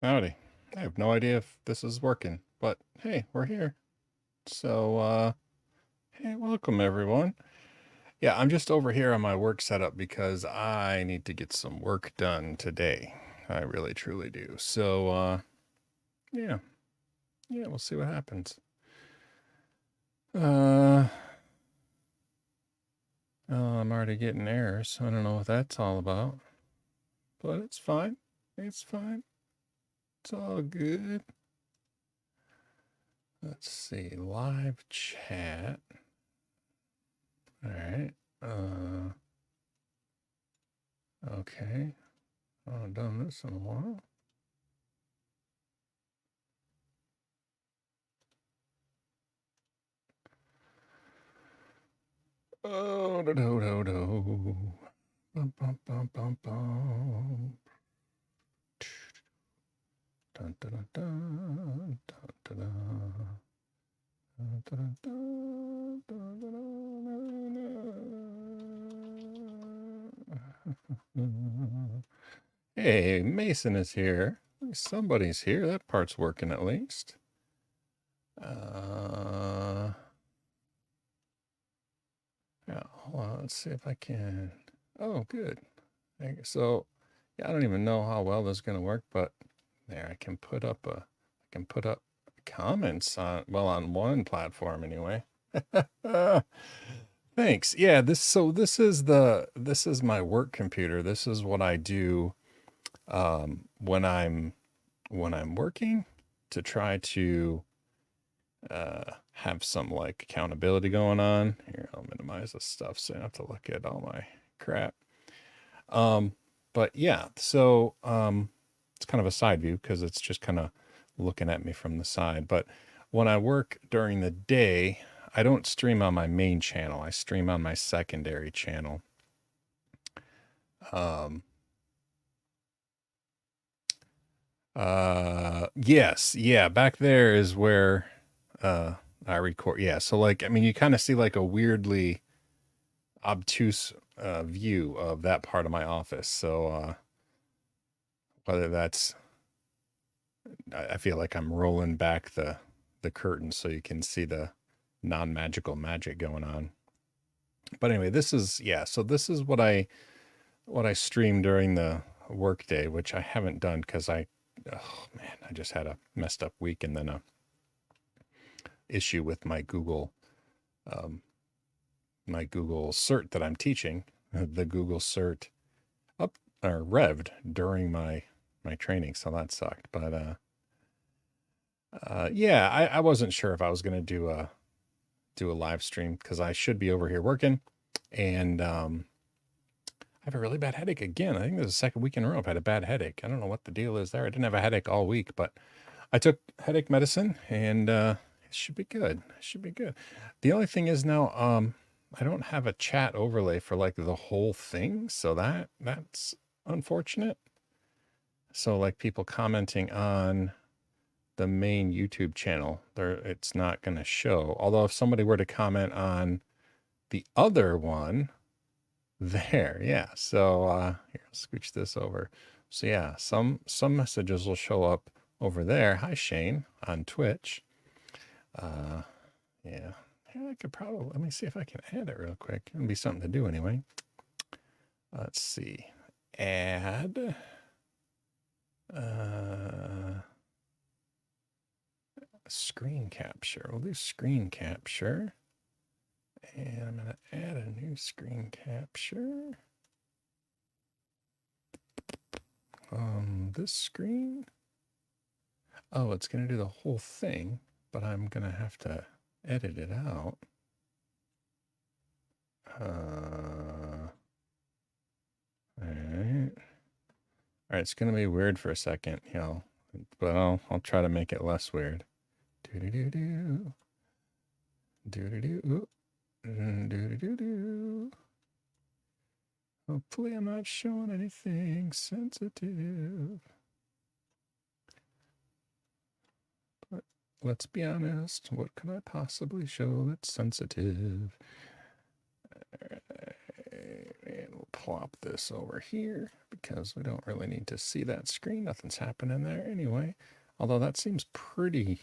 Howdy. I have no idea if this is working, but hey, we're here. So, hey, welcome everyone. Yeah, I'm just over here on my work setup because I need to get some work done today. I really truly do. So, yeah. Yeah, we'll see what happens. Oh, I'm already getting errors. I don't know what that's all about, but it's fine. It's fine. It's all good. Let's see. Live chat. All right. Okay. I haven't done this in a while. Oh, do do do do. Bum bum bum bum bum. Dun dun dun dun dun dun. Hey, Mason is here. Somebody's here. That part's working at least. Yeah, hold on. Let's see if I can. Oh, good. So, yeah, I don't even know how well this is going to work, but there, I can put up comments on, well, on one platform anyway. Thanks. Yeah, this is my work computer. This is what I do when I'm working to try to have some like accountability going on. Here, I'll minimize this stuff so I don't have to look at all my crap. But yeah, so it's kind of a side view because it's just kind of looking at me from the side. But when I work during the day, I don't stream on my main channel. I stream on my secondary channel. Yes, yeah, back there is where I record. Yeah, so like I mean you kind of see like a weirdly obtuse view of that part of my office. So whether that's I feel like I'm rolling back the curtain so you can see the non-magical magic going on. But anyway, this is yeah, so this is what I stream during the workday, which I haven't done because oh man, I just had a messed up week and then a issue with my Google cert that I'm teaching, the Google cert up or revved during my training, so that sucked. But yeah, I wasn't sure if I was gonna do a live stream because I should be over here working, and I have a really bad headache again. I think this is the second week in a row I've had a bad headache. I don't know what the deal is there. I didn't have a headache all week, but I took headache medicine and it should be good. It should be good. The only thing is now I don't have a chat overlay for like the whole thing, so that's unfortunate. So like people commenting on the main YouTube channel, it's not going to show. Although if somebody were to comment on the other one, there, yeah. So here, I'll scooch this over. So yeah, some messages will show up over there. Hi Shane on Twitch. Uh yeah. Yeah, I could probably let me see if I can add it real quick. It'll be something to do anyway. Let's see. Add screen capture. We'll do screen capture. And I'm gonna add a new screen capture. This screen. Oh, it's gonna do the whole thing, but I'm gonna have to edit it out. All right. All right, it's gonna be weird for a second, but I'll try to make it less weird. Do do do do do do do do do do. Hopefully, I'm not showing anything sensitive. But let's be honest. What could I possibly show that's sensitive? And we'll plop this over here because we don't really need to see that screen. Nothing's happening there anyway. Although that seems pretty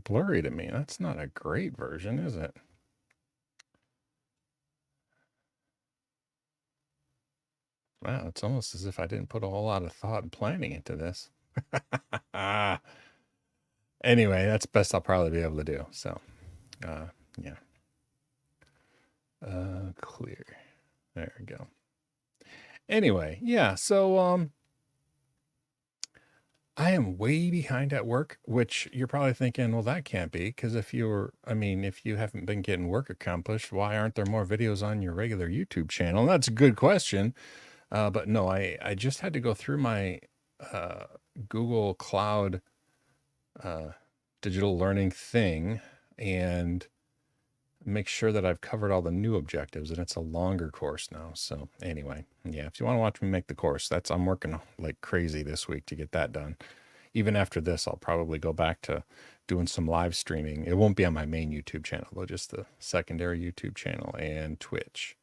blurry to me. That's not a great version, is it? Wow, it's almost as if I didn't put a whole lot of thought and planning into this. Anyway, that's best I'll probably be able to do. So, yeah. Clear. There we go. Anyway, yeah, so I am way behind at work, which you're probably thinking, well, that can't be, because if you haven't been getting work accomplished, why aren't there more videos on your regular YouTube channel? And that's a good question. But no, I just had to go through my Google Cloud digital learning thing and make sure that I've covered all the new objectives, and it's a longer course now. So anyway, yeah, if you want to watch me make the course, I'm working like crazy this week to get that done. Even after this, I'll probably go back to doing some live streaming. It won't be on my main YouTube channel, though, just the secondary YouTube channel and Twitch.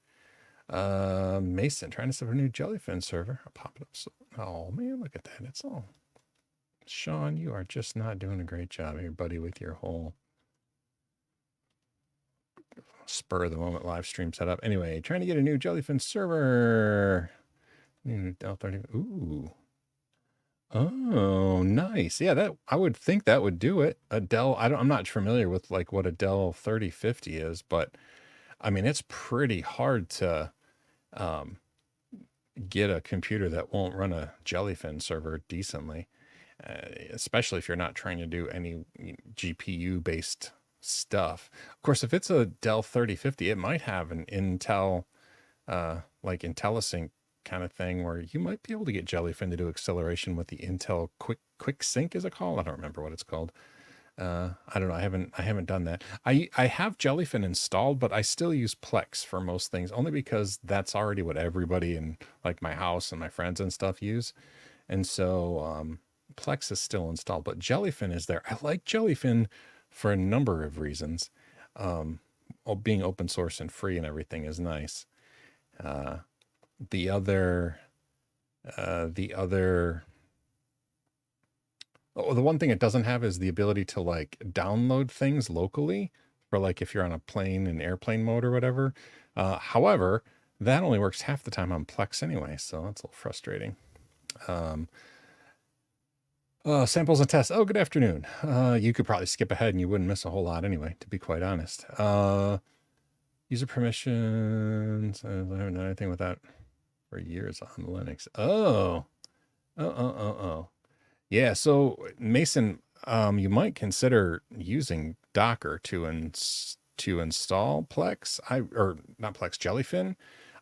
Mason trying to set up a new Jellyfin server. I'll pop it up. So, oh man, look at that. It's all Sean, you are just not doing a great job here, buddy, with your whole spur of the moment live stream setup. Anyway, trying to get a new Jellyfin server. Dell 30. Ooh. Oh, nice. Yeah, that I would think that would do it. A Dell, I'm not familiar with like what a Dell 3050 is, but I mean, it's pretty hard to get a computer that won't run a Jellyfin server decently, especially if you're not trying to do any GPU based stuff. Of course, if it's a Dell 3050, it might have an Intel, like IntelliSync kind of thing where you might be able to get Jellyfin to do acceleration with the Intel Quick Sync, is it called? I don't remember what it's called. I don't know. I haven't done that. I have Jellyfin installed, but I still use Plex for most things, only because that's already what everybody in like my house and my friends and stuff use. And so Plex is still installed, but Jellyfin is there. I like Jellyfin for a number of reasons. Being open source and free and everything is nice. The one thing it doesn't have is the ability to like download things locally for like if you're on a plane in airplane mode or whatever. However, that only works half the time on Plex anyway, so that's a little frustrating. Samples and tests. Oh, good afternoon. You could probably skip ahead and you wouldn't miss a whole lot anyway, to be quite honest. User permissions. I haven't done anything with that for years on Linux. Oh. Yeah, so Mason, you might consider using Docker to install Plex. Or not Plex, Jellyfin.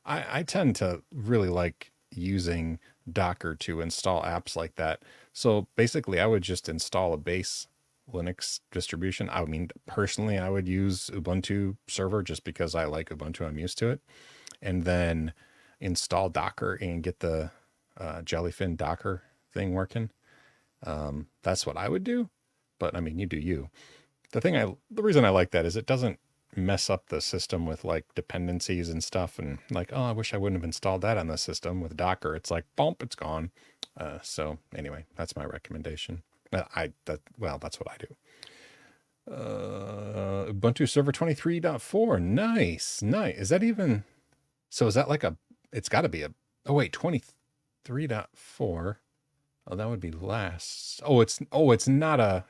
I tend to really like using Docker to install apps like that. So basically, I would just install a base Linux distribution. I mean, personally, I would use Ubuntu server just because I like Ubuntu. I'm used to it. And then install Docker and get the Jellyfin Docker thing working. That's what I would do. But I mean, you do you. The reason I like that is it doesn't mess up the system with like dependencies and stuff and like, oh, I wish I wouldn't have installed that on the system. With Docker, it's like, bump, it's gone. So anyway, that's my recommendation. That's what I do. Ubuntu server 23.4. Nice. Is that even, so is that like it's gotta be 23.4. Oh, that would be last. It's not a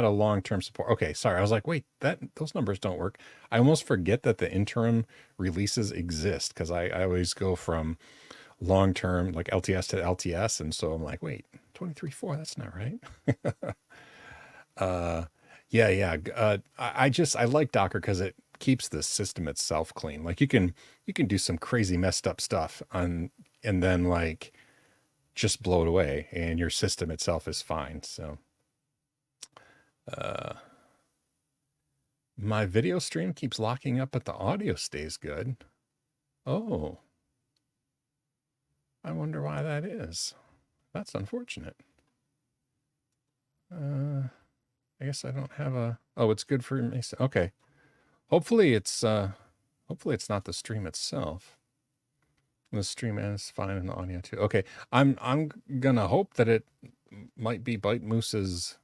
long-term support. Okay, sorry. I was like, wait, those numbers don't work. I almost forget that the interim releases exist because I always go from long-term like LTS to LTS, and so I'm like, wait, 23.4, that's not right. Yeah. I like Docker because it keeps the system itself clean. Like you can do some crazy messed up stuff and then like just blow it away and your system itself is fine. So my video stream keeps locking up, but the audio stays good. Oh, I wonder why that is. That's unfortunate. I guess I don't have it's good for Mason. Okay. Hopefully it's not the stream itself. The stream is fine in the audio too. Okay, I'm gonna hope that it might be Bite Moose's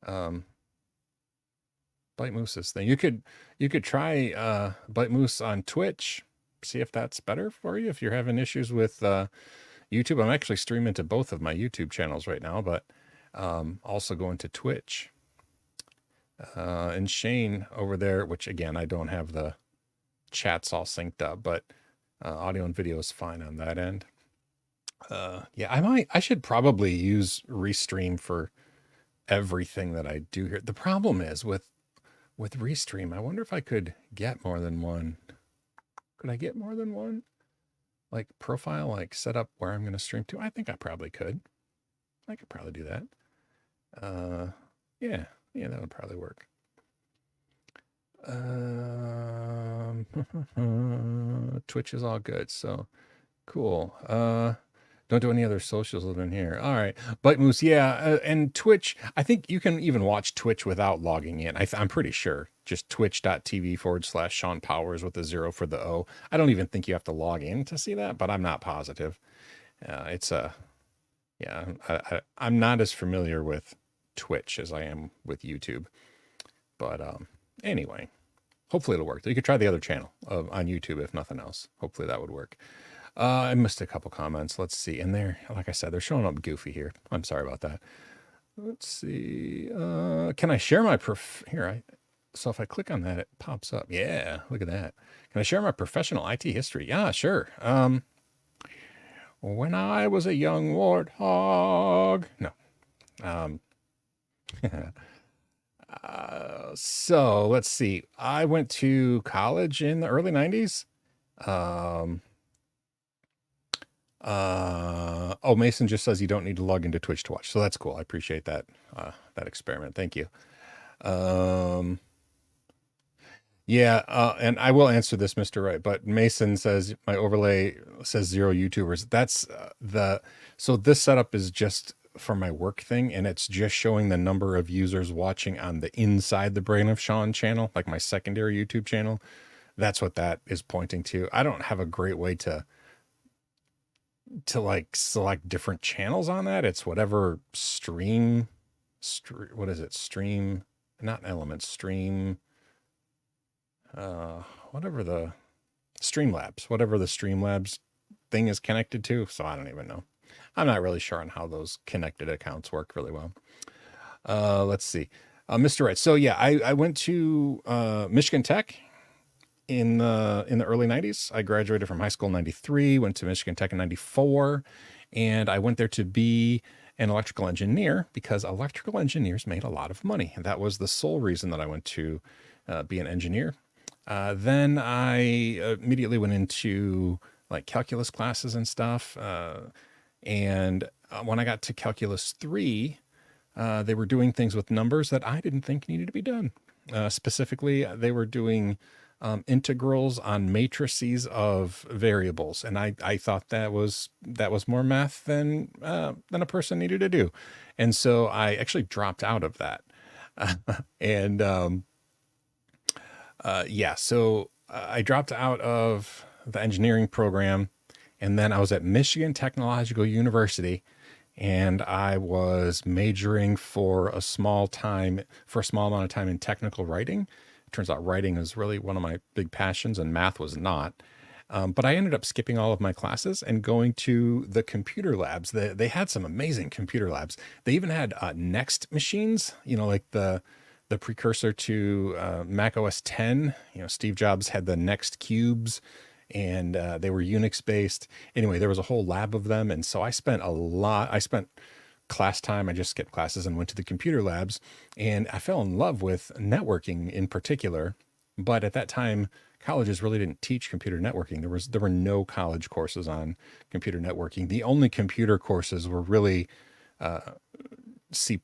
thing. You could try Bite Moose on Twitch, see if that's better for you if you're having issues with YouTube. I'm actually streaming to both of my YouTube channels right now, but also going to Twitch. And Shane over there, which again, I don't have the chats all synced up, but audio and video is fine on that end. Yeah, I should probably use Restream for everything that I do here. The problem is with Restream, I wonder if I could get more than one. Could I get more than one? Like profile, like set up where I'm going to stream to? I think I probably could. I could probably do that. Yeah, that would probably work. Twitch is all good, so cool. Don't do any other socials other than here. All right, Bite Moose, yeah, and Twitch. I think you can even watch Twitch without logging in. I'm pretty sure. Just twitch.tv/Sean Powers with a 0 for the O. I don't even think you have to log in to see that, but I'm not positive. I'm not as familiar with Twitch as I am with YouTube, but anyway, hopefully it'll work. You could try the other channel on YouTube if nothing else. Hopefully that would work. I missed a couple comments. Let's see. And they're, like I said, they're showing up goofy here. I'm sorry about that. Let's see. Can I share my so if I click on that, it pops up. Yeah, look at that. Can I share my professional IT history? Yeah, sure. When I was a young warthog. No. So let's see. I went to college in the early 90s. Mason just says you don't need to log into Twitch to watch. So that's cool. I appreciate that, that experiment. Thank you. And I will answer this, Mr. Wright, but Mason says my overlay says 0 YouTubers. That's so this setup is just for my work thing, and it's just showing the number of users watching on the Inside the Brain of Sean channel, like my secondary YouTube channel. That's what that is pointing to. I don't have a great way to like select different channels on that. It's whatever what is it? Stream, not Elements, Stream, whatever the Streamlabs thing is connected to. So I don't even know. I'm not really sure on how those connected accounts work really well. Let's see. Mr. Wright. So yeah, I went to Michigan Tech in the early 90s. I graduated from high school in 93, went to Michigan Tech in 94, and I went there to be an electrical engineer because electrical engineers made a lot of money. And that was the sole reason that I went to be an engineer. Then I immediately went into like calculus classes and stuff. And when I got to Calculus 3, they were doing things with numbers that I didn't think needed to be done. Specifically, they were doing integrals on matrices of variables, and I thought that was more math than a person needed to do, and so I actually dropped out of that. So I dropped out of the engineering program, and then I was at Michigan Technological University, and I was majoring for a small amount of time in technical writing. Turns out writing is really one of my big passions, and math was not. But I ended up skipping all of my classes and going to the computer labs. They had some amazing computer labs. They even had Next machines, like the precursor to Mac OS 10. Steve Jobs had the Next cubes, and they were Unix based. Anyway, there was a whole lab of them. And so I spent class time. I just skipped classes and went to the computer labs, and I fell in love with networking in particular. But at that time, colleges really didn't teach computer networking. There were no college courses on computer networking. The only computer courses were really C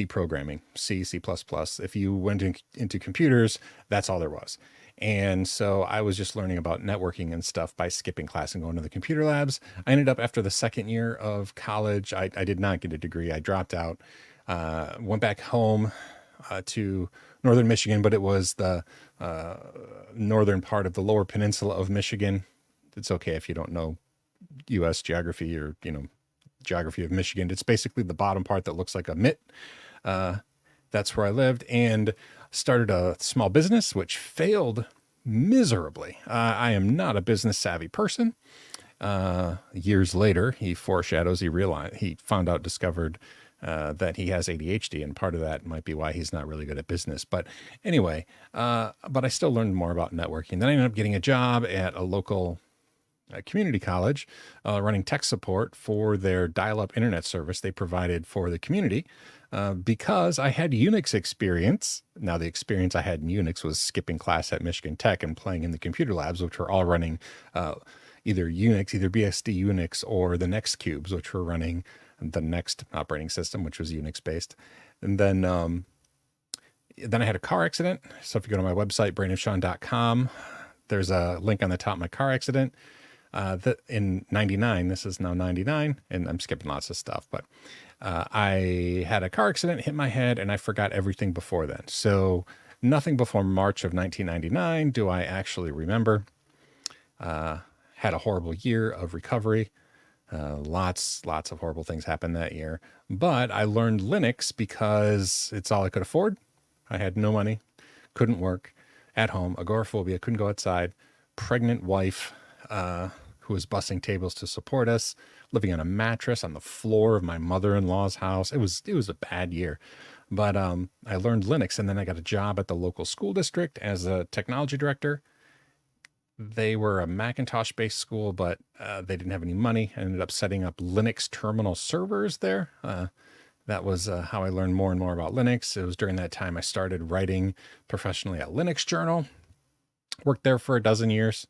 programming, C++. If you went into computers, that's all there was. And so I was just learning about networking and stuff by skipping class and going to the computer labs. I ended up, after the second year of college, I did not get a degree. I dropped out, went back home to northern Michigan, but it was the northern part of the Lower Peninsula of Michigan. It's okay if you don't know U.S. geography or, geography of Michigan. It's basically the bottom part that looks like a mitt. That's where I lived, and started a small business, which failed miserably. I am not a business savvy person. Years later, he foreshadows, he discovered that he has ADHD, and part of that might be why he's not really good at business. But anyway, but I still learned more about networking. Then I ended up getting a job at a local community college, running tech support for their dial-up internet service they provided for the community. Because I had Unix experience. Now, the experience I had in Unix was skipping class at Michigan Tech and playing in the computer labs, which were all running either Unix, either BSD Unix, or the Next Cubes, which were running the Next operating system, which was Unix based. And then I had a car accident. So if you go to my website, brainofsean.com, there's a link on the top of my car accident. That in 99, this is now 99, and I'm skipping lots of stuff, but I had a car accident, hit my head, and I forgot everything before then. So nothing before March of 1999 do I actually remember. Had a horrible year of recovery. Lots of horrible things happened that year. But I learned Linux because it's all I could afford. I had no money, couldn't work, at home, agoraphobia, couldn't go outside, pregnant wife who was bussing tables to support us, living on a mattress on the floor of my mother-in-law's house. It was a bad year. But I learned Linux, and then I got a job at the local school district as a technology director. They were a Macintosh-based school, but they didn't have any money. I ended up setting up Linux terminal servers there. That was how I learned more and more about Linux. It was during that time I started writing professionally at Linux Journal. Worked there for a dozen years.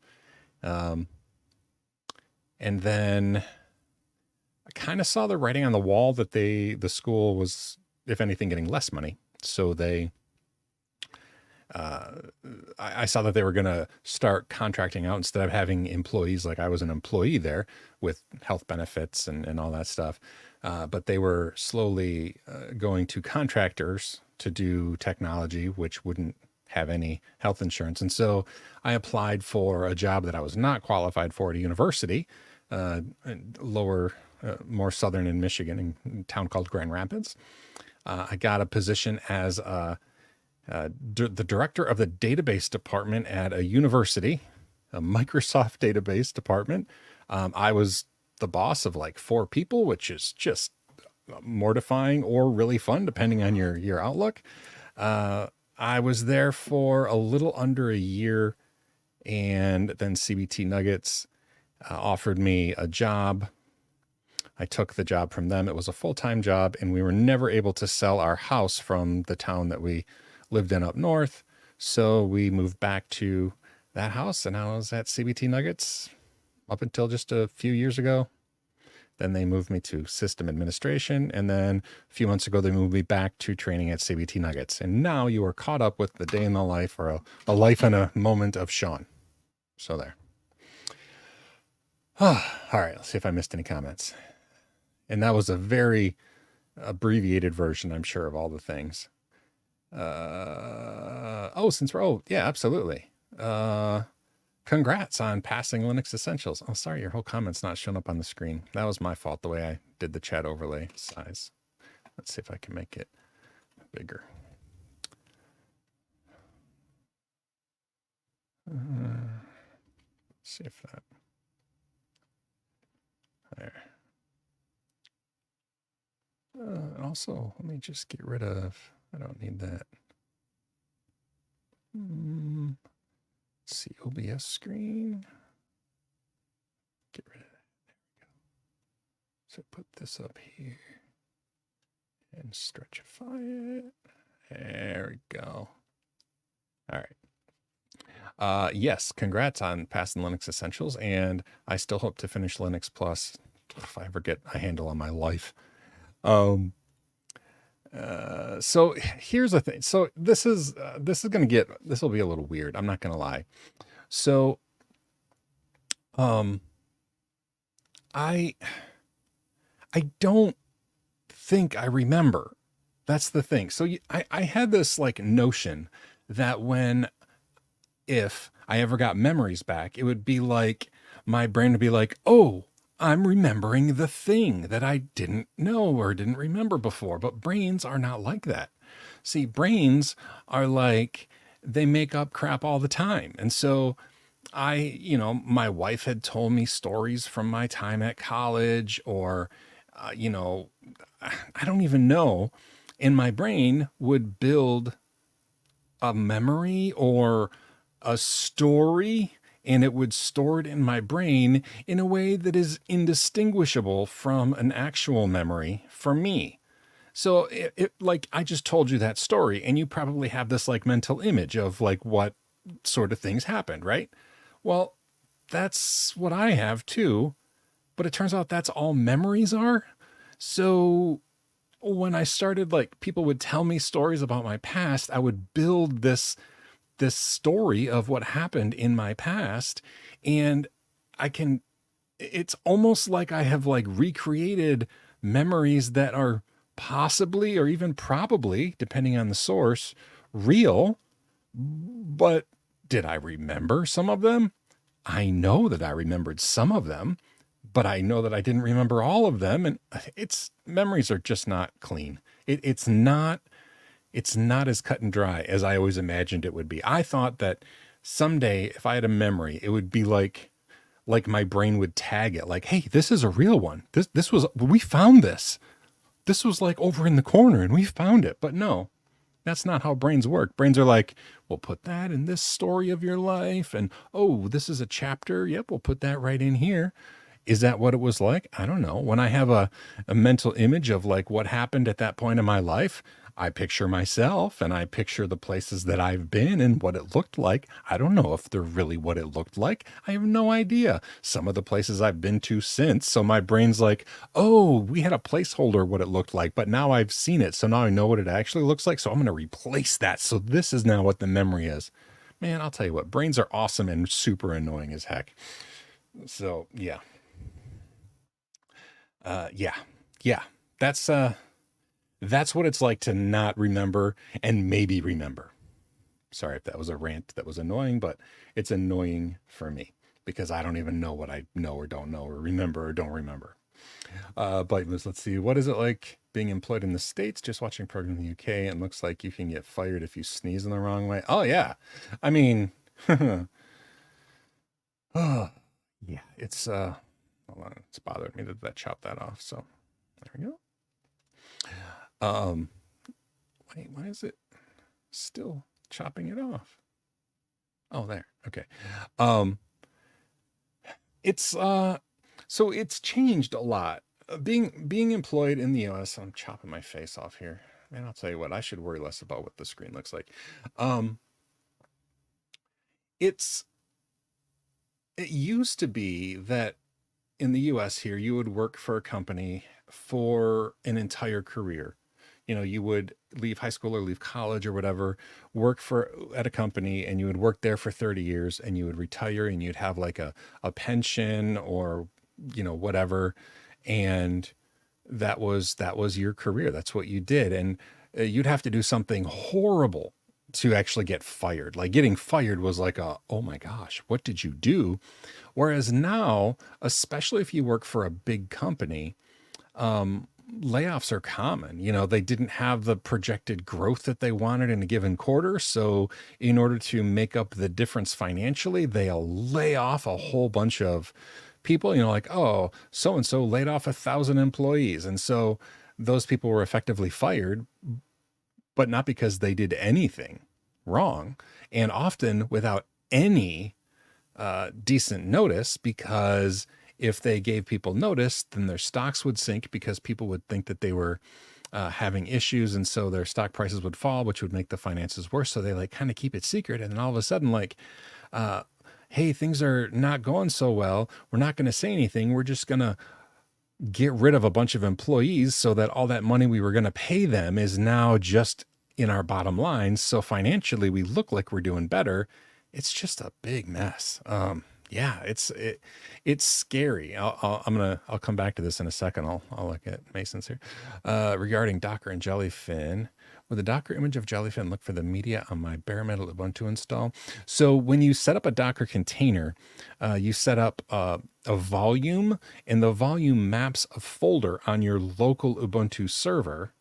And then I kind of saw the writing on the wall that the school was, if anything, getting less money. So I saw that they were going to start contracting out instead of having employees like I was an employee there with health benefits and all that stuff. But they were slowly going to contractors to do technology, which wouldn't have any health insurance. And so I applied for a job that I was not qualified for at a university, lower, more southern in Michigan, in a town called Grand Rapids. I got a position as the director of the database department at a university, a Microsoft database department. I was the boss of like 4 people, which is just mortifying or really fun, depending on your outlook. I was there for a little under a year, and then CBT Nuggets offered me a job. I took the job from them. It was a full-time job, and we were never able to sell our house from the town that we lived in up north. So we moved back to that house, and I was at CBT Nuggets up until just a few years ago. Then they moved me to system administration. And then a few months ago, they moved me back to training at CBT Nuggets. And now you are caught up with the day in the life, or a life and a moment of Sean. So there. All right, let's see if I missed any comments. And that was a very abbreviated version, I'm sure, of all the things. Yeah, absolutely. Congrats on passing Linux Essentials. Oh, sorry, your whole comment's not showing up on the screen. That was my fault, the way I did the chat overlay size. Let's see if I can make it bigger. Let's see if that... There. Also, let me just get rid of... I don't need that. See, OBS screen. Get rid of that. There we go. So put this up here and stretchify it. There we go. All right. Yes, congrats on passing Linux Essentials, and I still hope to finish Linux Plus if I ever get a handle on my life. So here's the thing. So this will be a little weird. I'm not going to lie. So, I don't think I remember. That's the thing. So I had this like notion that if I ever got memories back, it would be like, my brain would be like, oh, I'm remembering the thing that I didn't know or didn't remember before. But brains are not like that. See, brains are like they make up crap all the time. And so my wife had told me stories from my time at college, or, uh, you know, I don't even know. And my brain would build a memory or a story, and it would store it in my brain in a way that is indistinguishable from an actual memory for me. So like I just told you that story, and you probably have this like mental image of like what sort of things happened, right? Well, that's what I have too, but it turns out that's all memories are. So when I started, like, people would tell me stories about my past, I would build this story of what happened in my past, and I can it's almost like I have like recreated memories that are possibly or even probably, depending on the source, real. But did I remember some of them? I know that I remembered some of them, but I know that I didn't remember all of them. And it's memories are just not clean. It's not as cut and dry as I always imagined it would be. I thought that someday if I had a memory, it would be like my brain would tag it like, hey, this is a real one. This was we found this. This was like over in the corner and we found it. But no, that's not how brains work. Brains are like, we'll put that in this story of your life. And oh, this is a chapter. Yep, we'll put that right in here. Is that what it was like? I don't know. When I have a mental image of like what happened at that point in my life, I picture myself and I picture the places that I've been and what it looked like. I don't know if they're really what it looked like. I have no idea. Some of the places I've been to since. So my brain's like, oh, we had a placeholder what it looked like, but now I've seen it. So now I know what it actually looks like. So I'm going to replace that. So this is now what the memory is. Man, I'll tell you what, brains are awesome and super annoying as heck. So yeah. Yeah. Yeah. That's that's what it's like to not remember and maybe remember. Sorry if that was a rant that was annoying, but it's annoying for me because I don't even know what I know or don't know or remember or don't remember. Let's see. What is it like being employed in the States? Just watching a program in the UK. It looks like you can get fired if you sneeze in the wrong way. Oh, yeah. I mean, oh, yeah, hold on. It's bothered me that chopped that off. So there we go. Um, wait, why is it still chopping it off? Oh, there. Okay. Um, it's it's changed a lot. Being employed in the US, I'm chopping my face off here. Man, I'll tell you what, I should worry less about what the screen looks like. Um, it's it used to be that in the US here, you would work for a company for an entire career. You would leave high school or leave college or whatever, work for at a company, and you would work there for 30 years and you would retire and you'd have like a pension or whatever. And that was your career. That's what you did. And you'd have to do something horrible to actually get fired. Like getting fired was like oh my gosh, what did you do? Whereas now, especially if you work for a big company, layoffs are common. They didn't have the projected growth that they wanted in a given quarter. So, in order to make up the difference financially, they'll lay off a whole bunch of people, like, oh, so and so laid off 1,000 employees. And so those people were effectively fired, but not because they did anything wrong, and often without any decent notice, because if they gave people notice, then their stocks would sink because people would think that they were having issues. And so their stock prices would fall, which would make the finances worse. So they like kind of keep it secret. And then all of a sudden, like, uh, hey, things are not going so well. We're not going to say anything. We're just going to get rid of a bunch of employees so that all that money we were going to pay them is now just in our bottom line. So financially, we look like we're doing better. It's just a big mess. Yeah, it's scary. I'll come back to this in a second. I'll look at Mason's here regarding Docker and Jellyfin. With the Docker image of Jellyfin, look for the media on my bare metal Ubuntu install. So when you set up a Docker container, you set up a volume, and the volume maps a folder on your local Ubuntu server,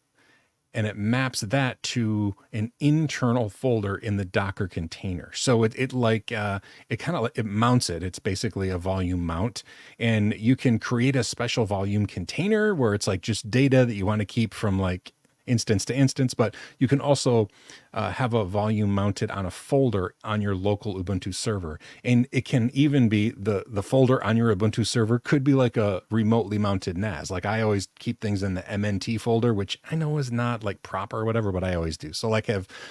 and it maps that to an internal folder in the Docker container. So it like it kind of it mounts it. It's basically a volume mount, and you can create a special volume container where it's like just data that you want to keep from like instance to instance, but you can also have a volume mounted on a folder on your local Ubuntu server. And it can even be the folder on your Ubuntu server could be like a remotely mounted NAS. Like I always keep things in the MNT folder, which I know is not like proper or whatever, but I always do. So like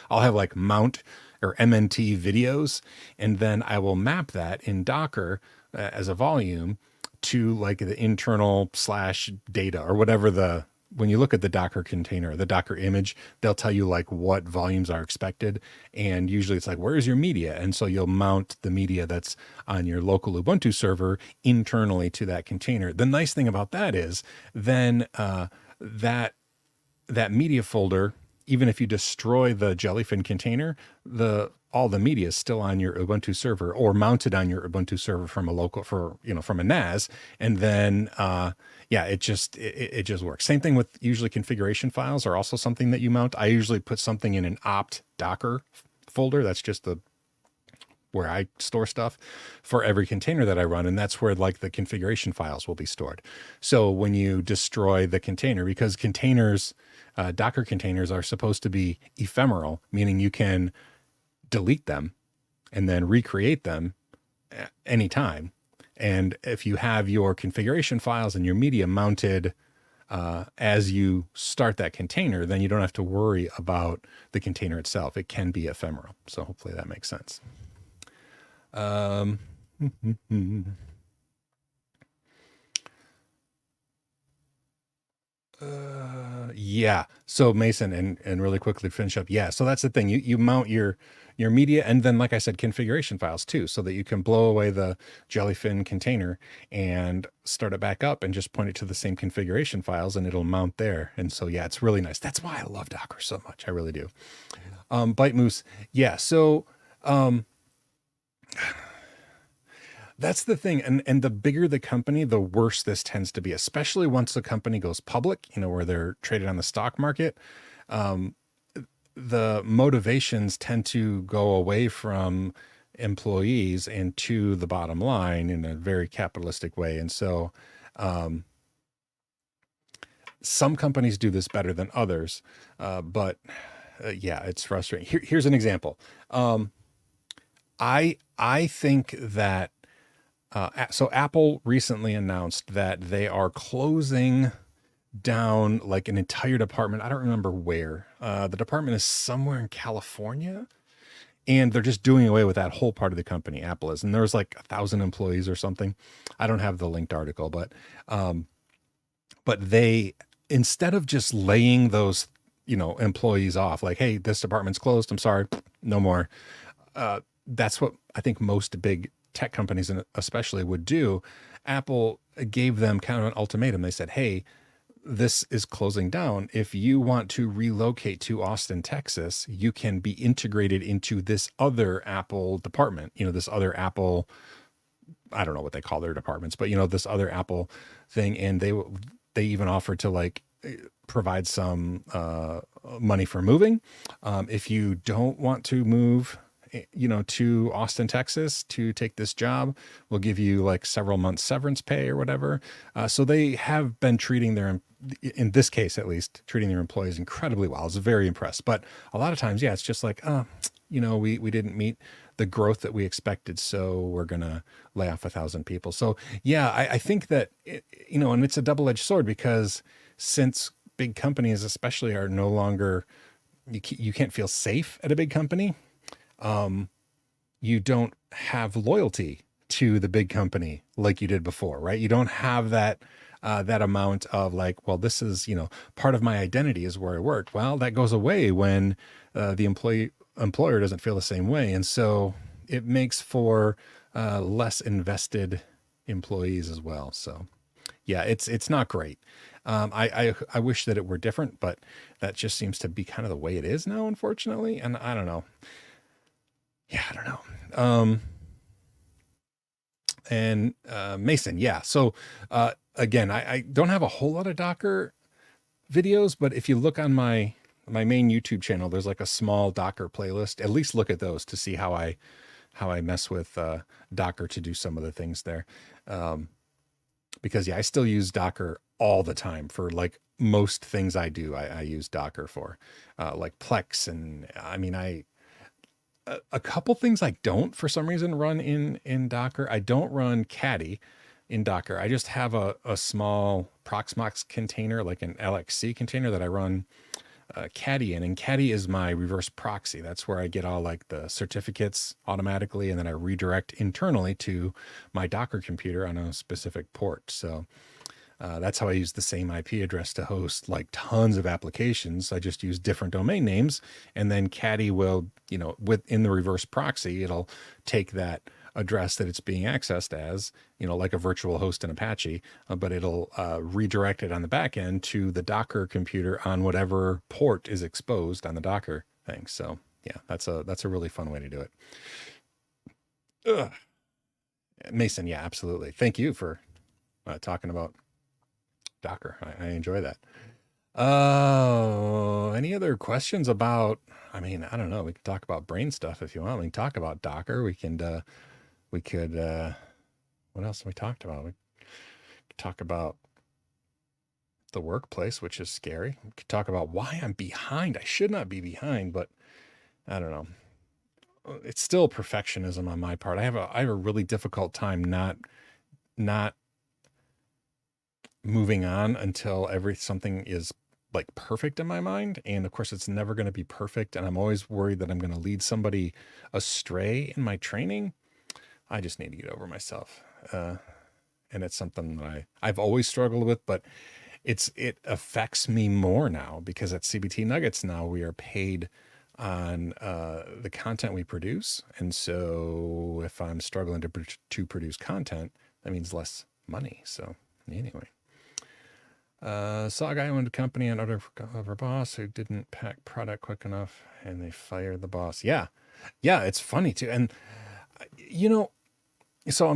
I'll have like mount or MNT videos, and then I will map that in Docker as a volume to like the internal slash data or whatever when you look at the Docker container, the Docker image, they'll tell you like what volumes are expected. And usually it's like, where's your media? And so you'll mount the media that's on your local Ubuntu server internally to that container. The nice thing about that is then that media folder, even if you destroy the Jellyfin container, all the media is still on your Ubuntu server or mounted on your Ubuntu server from from a NAS. And then, it just works. Same thing with usually configuration files are also something that you mount. I usually put something in an opt Docker folder. That's just where I store stuff for every container that I run. And that's where like the configuration files will be stored. So when you destroy the container, because containers, Docker containers are supposed to be ephemeral, meaning you can delete them and then recreate them anytime. And if you have your configuration files and your media mounted as you start that container, then you don't have to worry about the container itself. It can be ephemeral. So hopefully that makes sense. Yeah. So Mason, and really quickly finish up. Yeah. So that's the thing. You mount your media, and then, like I said, configuration files too, so that you can blow away the Jellyfin container and start it back up and just point it to the same configuration files, and it'll mount there. And so, yeah, it's really nice. That's why I love Docker so much. I really do. Byte Moose. Yeah. So, that's the thing. And the bigger the company, the worse this tends to be, especially once a company goes public, where they're traded on the stock market. The motivations tend to go away from employees and to the bottom line in a very capitalistic way. And so some companies do this better than others. But it's frustrating. Here's an example. I think that so Apple recently announced that they are closing down like an entire department. I don't remember where. The department is somewhere in California, and they're just doing away with that whole part of the company. Apple is, and there's like 1,000 employees or something. I don't have the linked article, but they, instead of just laying those employees off, like, hey, this department's closed, I'm sorry, no more. That's what I think most big tech companies, and especially, would do. Apple gave them kind of an ultimatum. They said, hey, this is closing down. If you want to relocate to Austin, Texas, you can be integrated into this other Apple department, this other Apple, I don't know what they call their departments, but this other Apple thing. And they even offered to like provide some money for moving. If you don't want to move to Austin, Texas to take this job, we'll give you like several months severance pay or whatever. So they have been treating in this case at least, treating their employees incredibly well. I was very impressed. But a lot of times, it's just like, we didn't meet the growth that we expected, so we're going to lay off 1,000 people. So yeah, I think that, and it's a double-edged sword, because since big companies especially are no longer, you can't feel safe at a big company. You don't have loyalty to the big company like you did before, right? You don't have that amount of like, well, this is, part of my identity is where I work. Well, that goes away when the employer doesn't feel the same way. And so it makes for less invested employees as well. So yeah, it's not great. I wish that it were different, but that just seems to be kind of the way it is now, unfortunately. And I don't know. Yeah, I don't know. And Mason, yeah. So again, I don't have a whole lot of Docker videos, but if you look on my main YouTube channel, there's like a small Docker playlist. At least look at those to see how I mess with Docker to do some of the things there. Because yeah, I still use Docker all the time for like most things I do. I use Docker for like Plex, and I mean a couple things I don't for some reason run in Docker. I don't run Caddy in Docker. I just have a small Proxmox container, like an LXC container that I run Caddy in, and Caddy is my reverse proxy. That's where I get all like the certificates automatically, and then I redirect internally to my Docker computer on a specific port. So that's how I use the same IP address to host like tons of applications. I just use different domain names, and then Caddy will, within the reverse proxy, it'll take that address that it's being accessed as, like a virtual host in Apache, but it'll redirect it on the back end to the Docker computer on whatever port is exposed on the Docker thing. So yeah, that's a really fun way to do it. Ugh. Mason, yeah, absolutely. Thank you for talking about Docker. I enjoy that. Any other questions about, I don't know. We can talk about brain stuff if you want. We can talk about Docker. We could, what else have we talked about? We could talk about the workplace, which is scary. We could talk about why I'm behind. I should not be behind, but I don't know. It's still perfectionism on my part. I have a really difficult time not moving on until something is like perfect in my mind. And of course it's never going to be perfect. And I'm always worried that I'm going to lead somebody astray in my training. I just need to get over myself. And it's something that I've always struggled with, but it affects me more now because at CBT Nuggets now we are paid on the content we produce. And so if I'm struggling to produce content, that means less money. So anyway, saw a guy who owned a company and ordered of her boss who didn't pack product quick enough and they fired the boss. Yeah. It's funny too. And so I'll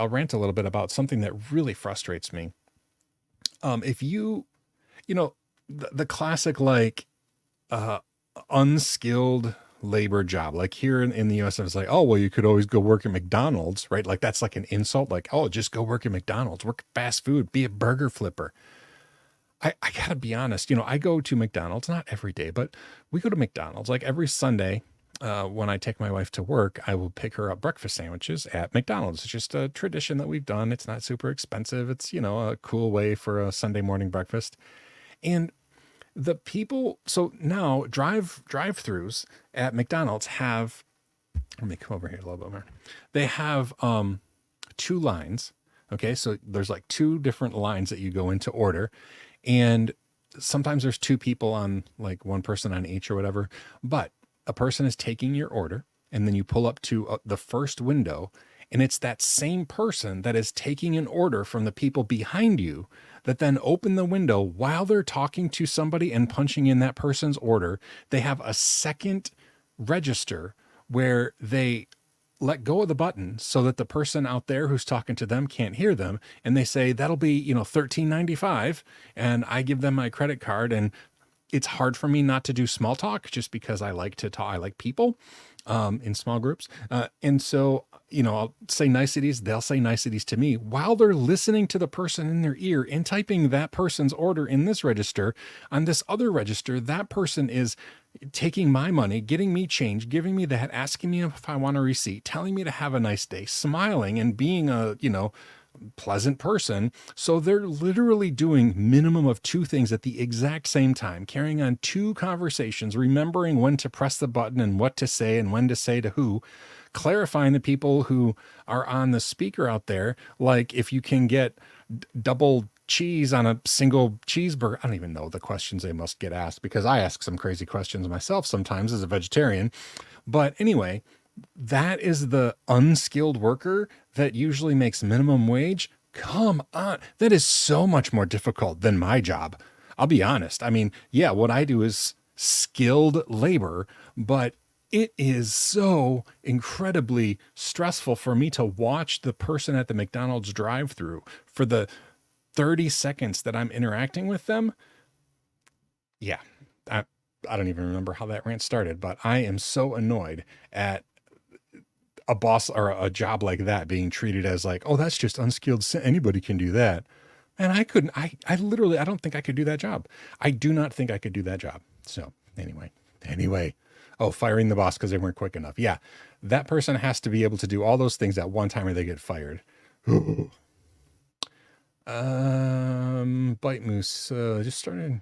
rant a little bit about something that really frustrates me. If the classic, like, unskilled labor job, like here in the US, it's like, oh, well, you could always go work at McDonald's, right? Like that's like an insult. Like, oh, just go work at McDonald's, work fast food, be a burger flipper. I gotta be honest, I go to McDonald's, not every day, but we go to McDonald's like every Sunday. When I take my wife to work, I will pick her up breakfast sandwiches at McDonald's. It's just a tradition that we've done. It's not super expensive. It's, a cool way for a Sunday morning breakfast. And the people, so now drive-throughs at McDonald's have, let me come over here a little bit more. They have two lines. Okay. So there's like two different lines that you go in to order. And sometimes there's two people on, like one person on each or whatever, but a person is taking your order, and then you pull up to the first window, and it's that same person that is taking an order from the people behind you that then open the window while they're talking to somebody and punching in that person's order. They have a second register where they let go of the button so that the person out there who's talking to them can't hear them. And they say, that'll be, $13.95. And I give them my credit card, and it's hard for me not to do small talk just because I like to talk. I like people in small groups. And so, I'll say niceties. They'll say niceties to me while they're listening to the person in their ear and typing that person's order in this register. On this other register, that person is taking my money, getting me change, giving me that, asking me if I want a receipt, telling me to have a nice day, smiling and being a, pleasant person. So they're literally doing minimum of two things at the exact same time, carrying on two conversations, remembering when to press the button and what to say and when to say to who, clarifying the people who are on the speaker out there. Like if you can get double cheese on a single cheeseburger. I don't even know the questions they must get asked because I ask some crazy questions myself sometimes as a vegetarian. But anyway, That is the unskilled worker that usually makes minimum wage. Come on. That is so much more difficult than my job. I'll be honest. I mean, yeah, what I do is skilled labor, but it is so incredibly stressful for me to watch the person at the McDonald's drive-through for the 30 seconds that I'm interacting with them. Yeah, I, I don't even remember how that rant started, but I am so annoyed at a boss or a job like that being treated as like, oh, that's just unskilled. Anybody can do that. And I couldn't, I literally, I don't think I could do that job. I do not think I could do that job. So anyway, oh, firing the boss because they weren't quick enough. Yeah. That person has to be able to do all those things at one time or they get fired. Bite Moose, just started.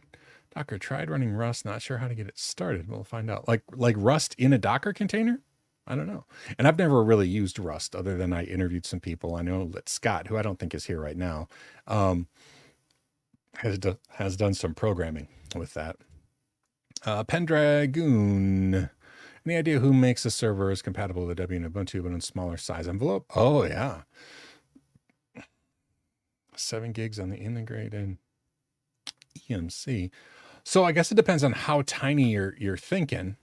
Docker tried running Rust. Not sure how to get it started. We'll find out. Like Rust in a Docker container? I don't know. And I've never really used Rust other than I interviewed some people. I know that Scott, who I don't think is here right now, has done some programming with that. Pendragoon. Any idea who makes a server is compatible with Debian and Ubuntu, but in smaller size envelope? Oh, yeah. 7 gigs on the integrated EMC. So I guess it depends on how tiny you're thinking.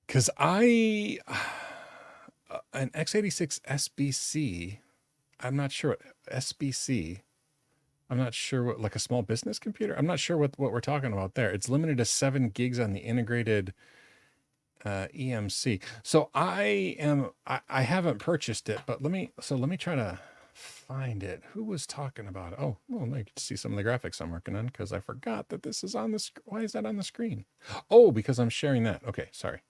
Because an x86 SBC, I'm not sure what SBC, I'm not sure what, like a small business computer, I'm not sure what we're talking about there. It's limited to 7 gigs on the integrated EMC. So I haven't purchased it, but let me try to find it. Who was talking about it? Oh, well, I can see some of the graphics I'm working on because I forgot that this is on the screen. Why is that on the screen? Oh, because I'm sharing that. Okay, sorry.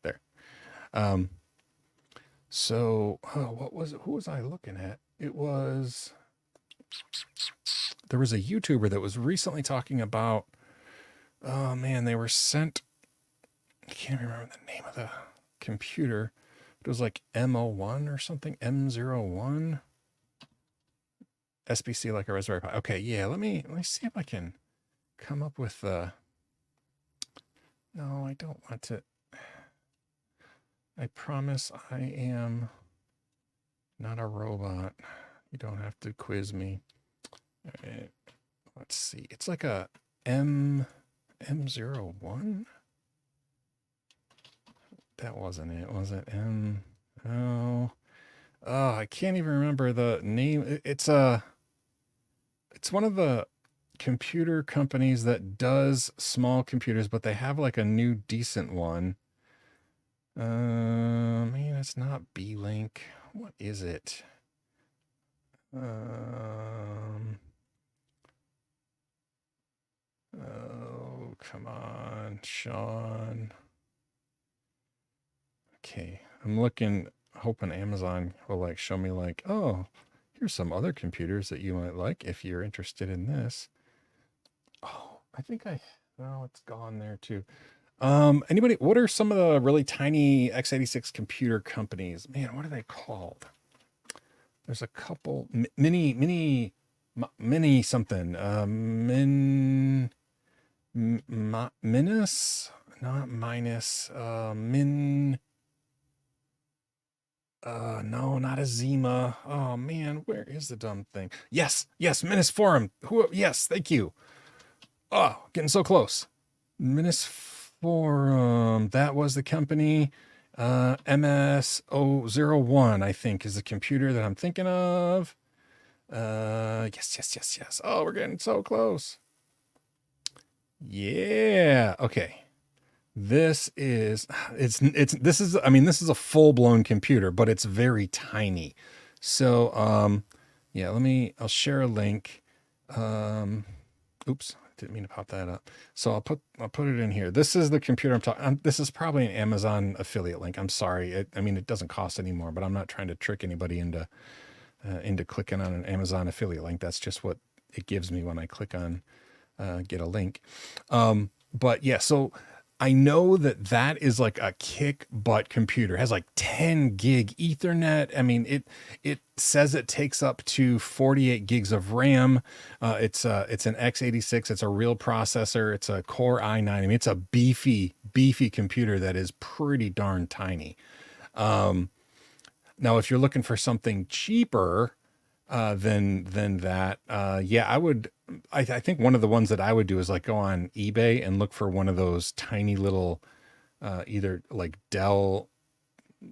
There. So what was it? Who was I looking at? It was, there was a YouTuber that was recently talking about, oh man, they were sent, I can't remember the name of the computer. It was like M01 or something, M01. SBC like a Raspberry Pi. Okay, yeah, let me see if I can come up with no, I don't want to. I promise I am not a robot. You don't have to quiz me. All right, let's see. It's like a M01. That wasn't it, was it? Oh, I can't even remember the name. It's one of the computer companies that does small computers, but they have like a new decent one. Man, it's not B-Link. What is it? Oh, come on, Sean. Okay, I'm looking, hoping Amazon will like show me like, oh, here's some other computers that you might like if you're interested in this. Oh, I think no, it's gone there too. Anybody, what are some of the really tiny x86 computer companies? Man, what are they called? There's a couple, mini something, minus, not minus, no, not a Zima. Oh man, where is the dumb thing? Yes, Minis Forum. Yes, thank you. Oh, getting so close. Minis Forum. That was the company. MS001, I think, is the computer that I'm thinking of. Yes. Oh, we're getting so close. Yeah. Okay. This is a full-blown computer, but it's very tiny. So, yeah, I'll share a link. Oops, didn't mean to pop that up. So I'll put it in here. This is the computer I'm talking. This is probably an Amazon affiliate link. I'm sorry. It doesn't cost anymore, but I'm not trying to trick anybody into clicking on an Amazon affiliate link. That's just what it gives me when I click on get a link. But yeah, so I know that that is like a kick butt computer. It has like 10 gig Ethernet. I mean, it says it takes up to 48 gigs of RAM. It's an x86. It's a real processor. It's a Core i9. I mean, it's a beefy computer that is pretty darn tiny. Um, Now, if you're looking for something cheaper than that, yeah, I would. I think one of the ones that I would do is like go on eBay and look for one of those tiny little, either like Dell.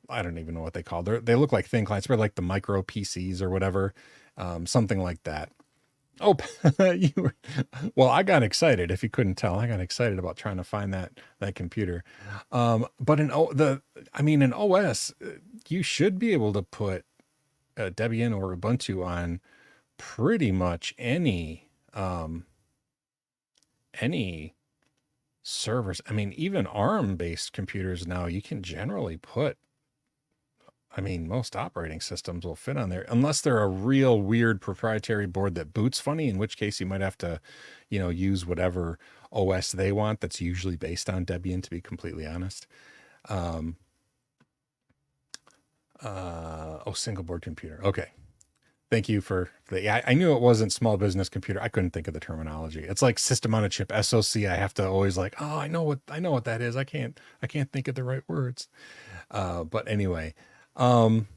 I don't even know what they call. They look like thin clients, but like the micro PCs or whatever, something like that. Oh, you were, well, I got excited. If you couldn't tell, I got excited about trying to find that computer. But I mean, in OS, you should be able to put Debian or Ubuntu on pretty much any servers. I mean, even ARM based computers now, you can generally put, I mean, most operating systems will fit on there unless they're a real weird proprietary board that boots funny, in which case you might have to, use whatever OS they want. That's usually based on Debian, to be completely honest. Um, Single board computer. Okay. Thank you for the. Yeah, I knew it wasn't small business computer. I couldn't think of the terminology. It's like system on a chip, SoC. I have to always like, oh, I know what that is. I can't think of the right words. But anyway, um,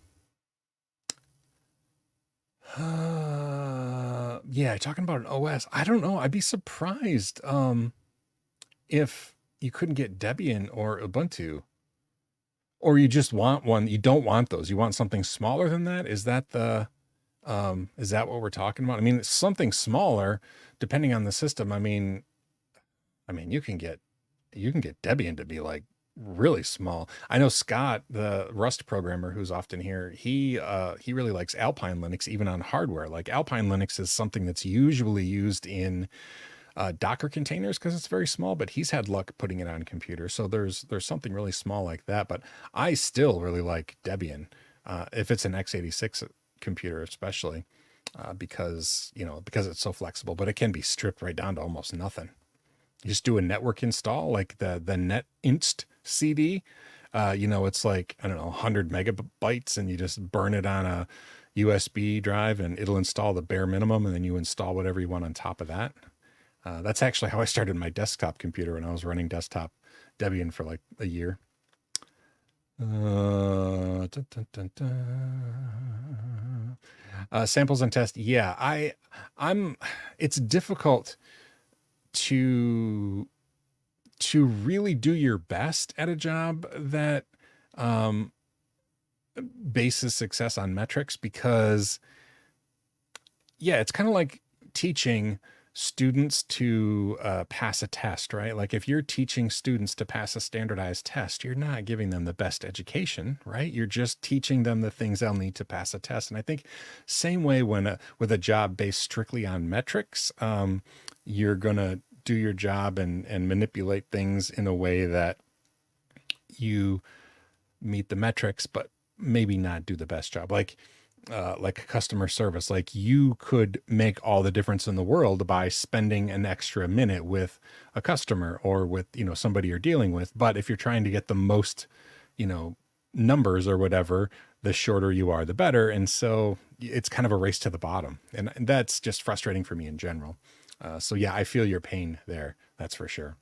yeah, talking about an OS. I don't know. I'd be surprised if you couldn't get Debian or Ubuntu, or you just want one. You don't want those. You want something smaller than that. Is that what we're talking about? I mean, it's something smaller, depending on the system. I mean, you can get Debian to be like really small. I know Scott, the Rust programmer who's often here, he really likes Alpine Linux, even on hardware. Like Alpine Linux is something that's usually used in Docker containers because it's very small, but he's had luck putting it on computers. So there's something really small like that. But I still really like Debian if it's an x86 computer, especially because it's so flexible. But it can be stripped right down to almost nothing. You just do a network install, like the NetInst CD. It's like, I don't know, 100 megabytes, and you just burn it on a USB drive, and it'll install the bare minimum, and then you install whatever you want on top of that. That's actually how I started my desktop computer when I was running desktop Debian for like a year. Dun, dun, dun, dun. Samples and test. Yeah, I'm. It's difficult to really do your best at a job that um, bases success on metrics, because yeah, it's kind of like teaching students to pass a test, right? Like if you're teaching students to pass a standardized test, you're not giving them the best education, right? You're just teaching them the things they'll need to pass a test. And I think same way with a job based strictly on metrics, you're gonna do your job and manipulate things in a way that you meet the metrics, but maybe not do the best job. Like customer service, like you could make all the difference in the world by spending an extra minute with a customer or with, somebody you're dealing with. But if you're trying to get the most, numbers or whatever, the shorter you are, the better. And so it's kind of a race to the bottom. And that's just frustrating for me in general. So yeah, I feel your pain there. That's for sure.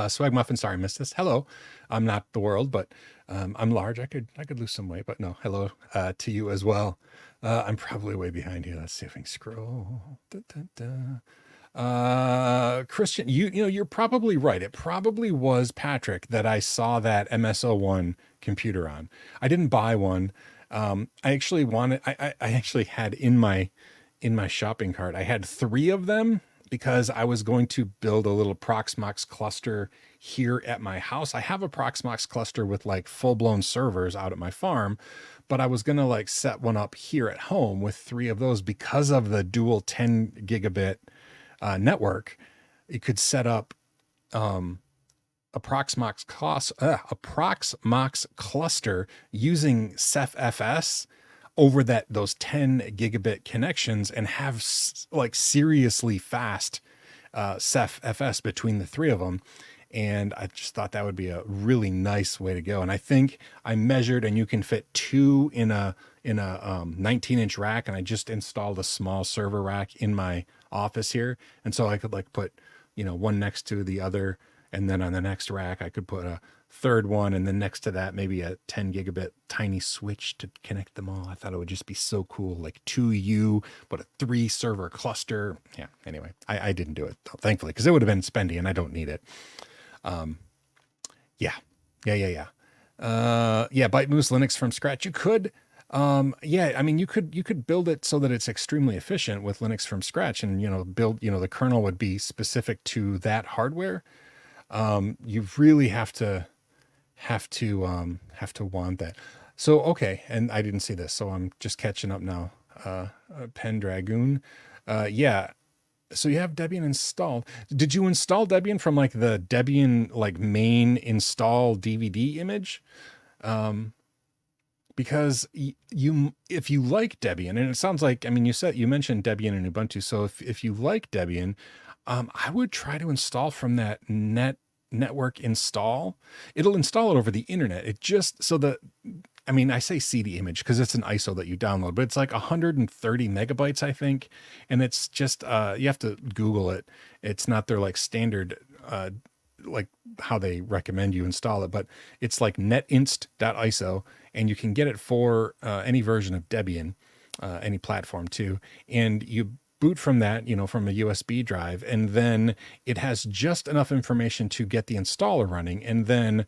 Swag Muffin, sorry, I missed this. Hello, I'm not the world, but I'm large. I could lose some weight, but no. Hello to you as well. I'm probably way behind here. Let's see if I can scroll. Christian, you're probably right. It probably was Patrick that I saw that MS-01 computer on. I didn't buy one. I actually wanted. I actually had in my shopping cart. I had 3 of them, because I was going to build a little Proxmox cluster here at my house. I have a Proxmox cluster with like full-blown servers out at my farm, but I was going to like set one up here at home with 3 of those because of the dual 10 gigabit network. You could set up a Proxmox cluster using CephFS over those 10 gigabit connections and have like seriously fast CephFS between the 3 of them. And I just thought that would be a really nice way to go. And I think I measured, and you can fit two in a 19-inch rack, and I just installed a small server rack in my office here, and so I could like put, one next to the other, and then on the next rack I could put a third one, and then next to that maybe a 10 gigabit tiny switch to connect them all. I thought it would just be so cool, like 2U but a 3 server cluster. Yeah, anyway, I didn't do it though, thankfully, because it would have been spendy and I don't need it. Yeah, yeah. Byte Moose Linux from scratch. You could, I mean, you could build it so that it's extremely efficient with Linux from scratch, and build, the kernel would be specific to that hardware. You really have to want that. So okay, and I didn't see this, so I'm just catching up now. Pendragoon, yeah. So you have Debian installed. Did you install Debian from like the Debian like main install DVD image? Because if you like Debian, and it sounds like, I mean, you mentioned Debian and Ubuntu. So if you like Debian, I would try to install from that network install. It'll install it over the internet. It just, I say CD image because it's an ISO that you download, but it's like 130 megabytes, I think. And it's just, you have to Google it. It's not their like standard, like how they recommend you install it, but it's like netinst.iso, and you can get it for any version of Debian, any platform too. And you boot from that, from a USB drive, and then it has just enough information to get the installer running. And then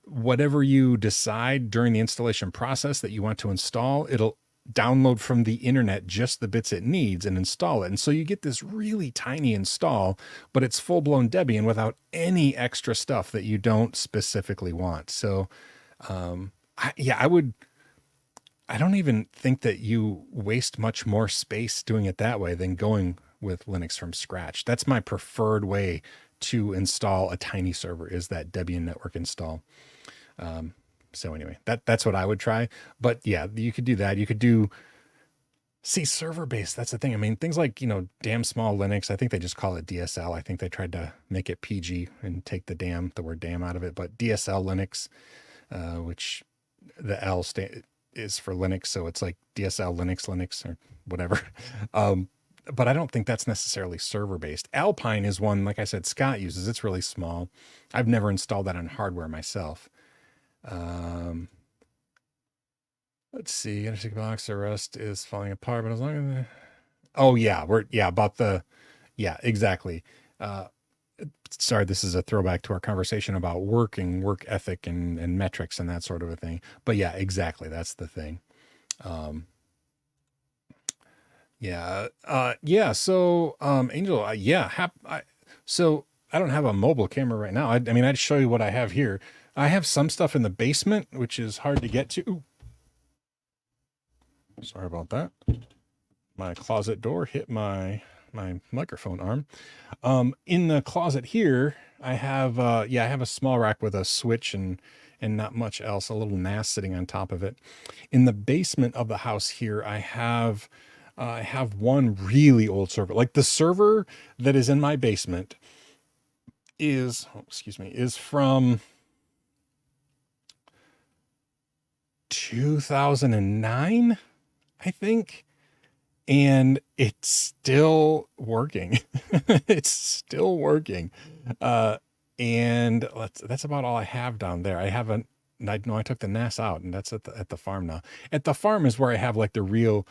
whatever you decide during the installation process that you want to install, it'll download from the internet just the bits it needs and install it. And so you get this really tiny install, but it's full-blown Debian without any extra stuff that you don't specifically want. So I don't even think that you waste much more space doing it that way than going with Linux from scratch. That's my preferred way to install a tiny server, is that Debian network install. So anyway, that's what I would try. But yeah, you could do that. You could server based. That's the thing. I mean, things like, damn small Linux, I think they just call it DSL. I think they tried to make it PG and take the word damn out of it, but DSL Linux, which the L is for Linux. So it's like DSL Linux or whatever. But I don't think that's necessarily server based. Alpine is one, like I said, Scott uses. It's really small. I've never installed that on hardware myself. Let's see. Intersect box, the rest is falling apart, but as long as exactly. Sorry, this is a throwback to our conversation about work ethic and metrics and that sort of a thing. But yeah, exactly. That's the thing. So, Angel, so I don't have a mobile camera right now. I mean, I'd show you what I have here. I have some stuff in the basement, which is hard to get to. Ooh. Sorry about that. My closet door hit my microphone arm. In the closet here, I have a small rack with a switch and not much else, a little NAS sitting on top of it. In the basement of the house here, I have one really old server. Like the server that is in my basement is from 2009, I think. And it's still working. It's still working. And that's about all I have down there. I took the NAS out, and that's at the farm now. At the farm is where I have like the real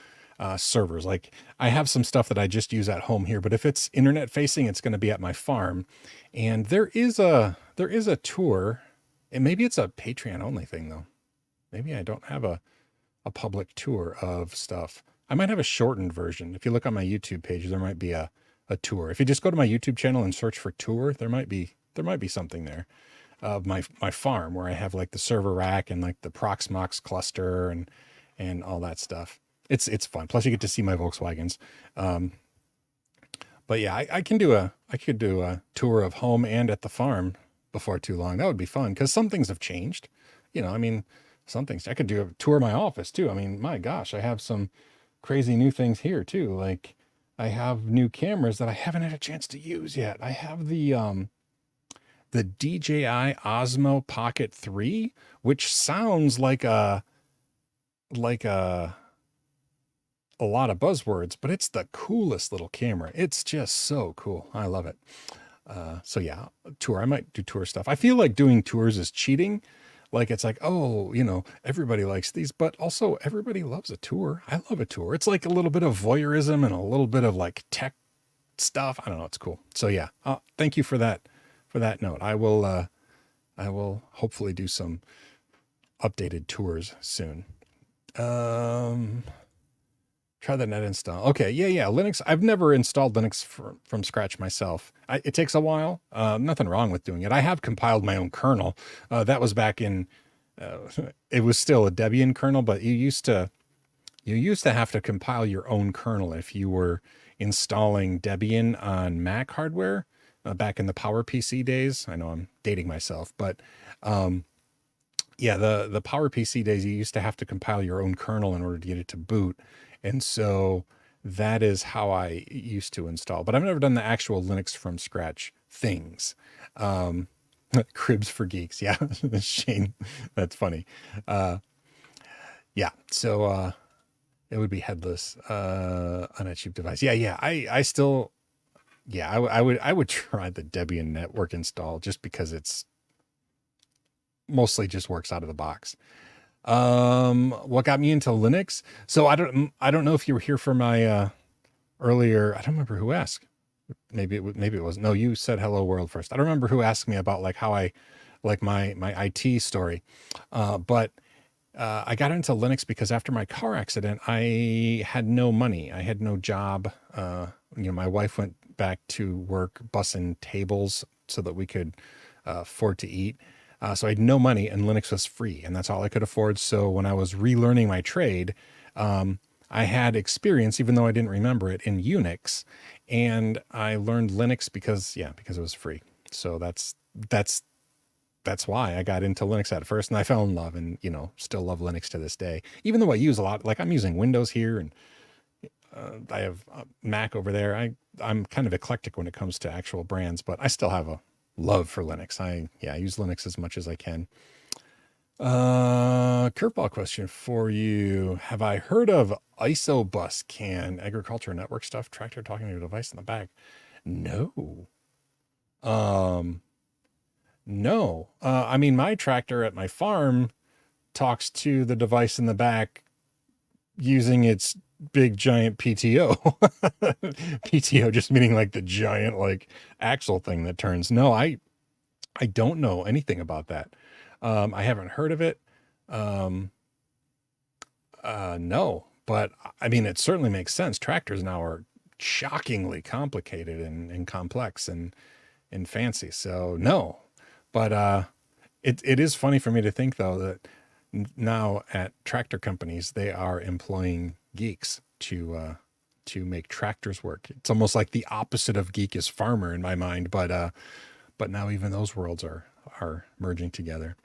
servers. Like I have some stuff that I just use at home here, but if it's internet facing, it's going to be at my farm. And there is a tour, and maybe it's a Patreon only thing though. Maybe I don't have a public tour of stuff. I might have a shortened version. If you look on my YouTube page, there might be a tour. If you just go to my YouTube channel and search for tour, there might be something there of my farm where I have like the server rack and like the Proxmox cluster and all that stuff. It's fun. Plus you get to see my Volkswagens. But yeah, I could do a tour of home and at the farm before too long. That would be fun because some things have changed. I mean, some things. I could do a tour of my office too. I mean, my gosh, I have some crazy new things here too. Like I have new cameras that I haven't had a chance to use yet. I have the the DJI Osmo Pocket 3, which sounds like a lot of buzzwords, but it's the coolest little camera. It's just so cool. I love it. So yeah, tour. I might do tour stuff. I feel like doing tours is cheating. Like it's like, oh, everybody likes these, but also everybody loves a tour. I love a tour. It's like a little bit of voyeurism and a little bit of like tech stuff. I don't know. It's cool. So yeah, thank you for that note. I will hopefully do some updated tours soon. Try the net install. Okay, yeah. Linux. I've never installed Linux from scratch myself. It takes a while. Nothing wrong with doing it. I have compiled my own kernel. That was back in. It was still a Debian kernel, but you used to have to compile your own kernel if you were installing Debian on Mac hardware back in the PowerPC days. I know I'm dating myself, but yeah, the PowerPC days, you used to have to compile your own kernel in order to get it to boot. And so that is how I used to install, but I've never done the actual Linux from scratch things. Cribs for geeks. Yeah. Shane, that's funny. Yeah. So, it would be headless, on a cheap device. Yeah. I still, yeah, I would try the Debian network install just because it's mostly just works out of the box. What got me into Linux? So I don't know if you were here for my earlier. I don't remember who asked. Maybe it was. No, you said hello world first. I don't remember who asked me about like how I like my IT story. But I got into Linux because after my car accident, I had no money. I had no job. My wife went back to work bussing tables so that we could afford to eat. So I had no money and Linux was free and that's all I could afford. So when I was relearning my trade, I had experience, even though I didn't remember it, in Unix, and I learned Linux because it was free. So that's why I got into Linux at first, and I fell in love, and still love Linux to this day. Even though I use a lot, like I'm using Windows here, and I have Mac over there. I'm kind of eclectic when it comes to actual brands, but I still have a love for Linux. I use Linux as much as I can. Curveball question for you. Have I heard of Isobus CAN agriculture network stuff? Tractor talking to a device in the back. No. No. I mean, my tractor at my farm talks to the device in the back using its big giant PTO. PTO just meaning like the giant like axle thing that turns. No, I don't know anything about that. I haven't heard of it. No, but I mean, it certainly makes sense. Tractors now are shockingly complicated and complex and fancy. So no, but it is funny for me to think though that now at tractor companies they are employing geeks to make tractors work. It's almost like the opposite of geek is farmer in my mind, but now even those worlds are merging together.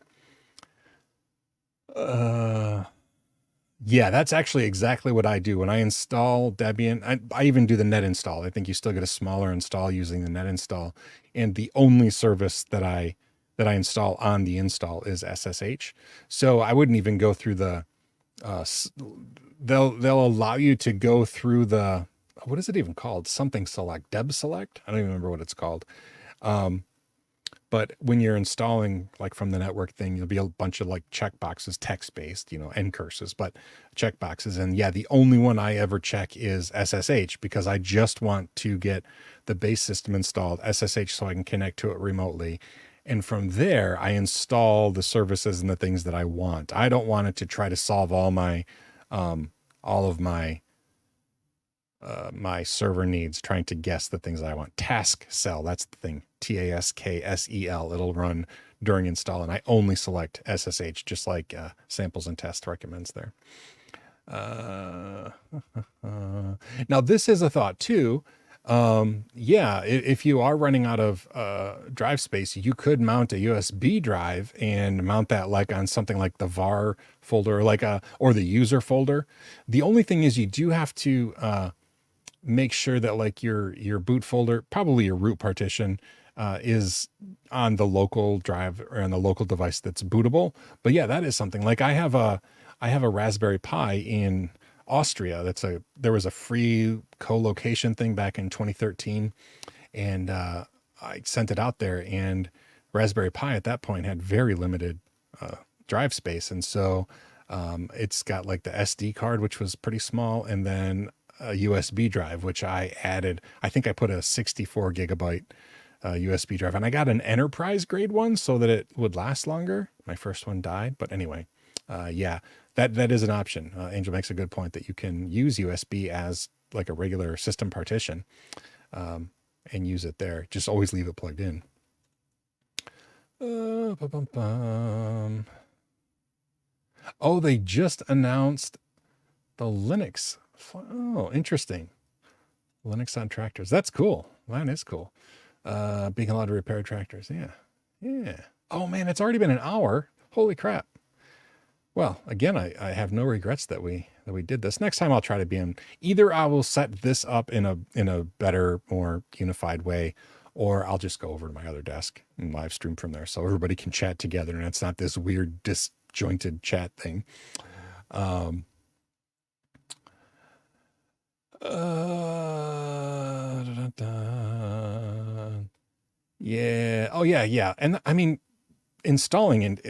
Yeah, that's actually exactly what I do when I install Debian. I even do the net install. I think you still get a smaller install using the net install, and the only service that I install on the install is SSH. So I wouldn't even go through the they'll allow you to go through the, what is it even called? Something select, Deb select. I don't even remember what it's called. But when you're installing like from the network thing, there'll be a bunch of like checkboxes, text-based, ncurses, but checkboxes. And yeah, the only one I ever check is SSH because I just want to get the base system installed, SSH, so I can connect to it remotely. And from there, I install the services and the things that I want. I don't want it to try to solve all of my my server needs, trying to guess the things that I want. Taskcell, that's the thing. TASKSEL. It'll run during install, and I only select SSH, just like Samples and Test recommends there. Now, this is a thought too. Yeah, if you are running out of drive space, you could mount a USB drive and mount that like on something like the var folder, or the user folder. The only thing is you do have to make sure that like your boot folder, probably your root partition, is on the local drive or on the local device that's bootable. But yeah, that is something. Like I have a Raspberry Pi in Austria. There was a free co-location thing back in 2013, and I sent it out there, and Raspberry Pi at that point had very limited drive space, and so it's got like the SD card, which was pretty small, and then a USB drive, which I added. I think I put a 64 gigabyte USB drive, and I got an enterprise grade one so that it would last longer. My first one died, but anyway, yeah, that is an option. Angel makes a good point that you can use USB as like a regular system partition, and use it there. Just always leave it plugged in. Oh, they just announced the Linux. Oh, interesting. Linux on tractors. That's cool. That is cool. Being allowed to repair tractors. Yeah. Yeah. Oh man, it's already been an hour. Holy crap. Well, again, I have no regrets that we did this. Next time I'll try to be in, either I will set this up in a better, more unified way, or I'll just go over to my other desk and live stream from there so everybody can chat together and it's not this weird disjointed chat thing. Yeah. Oh yeah. Yeah. And I mean, installing and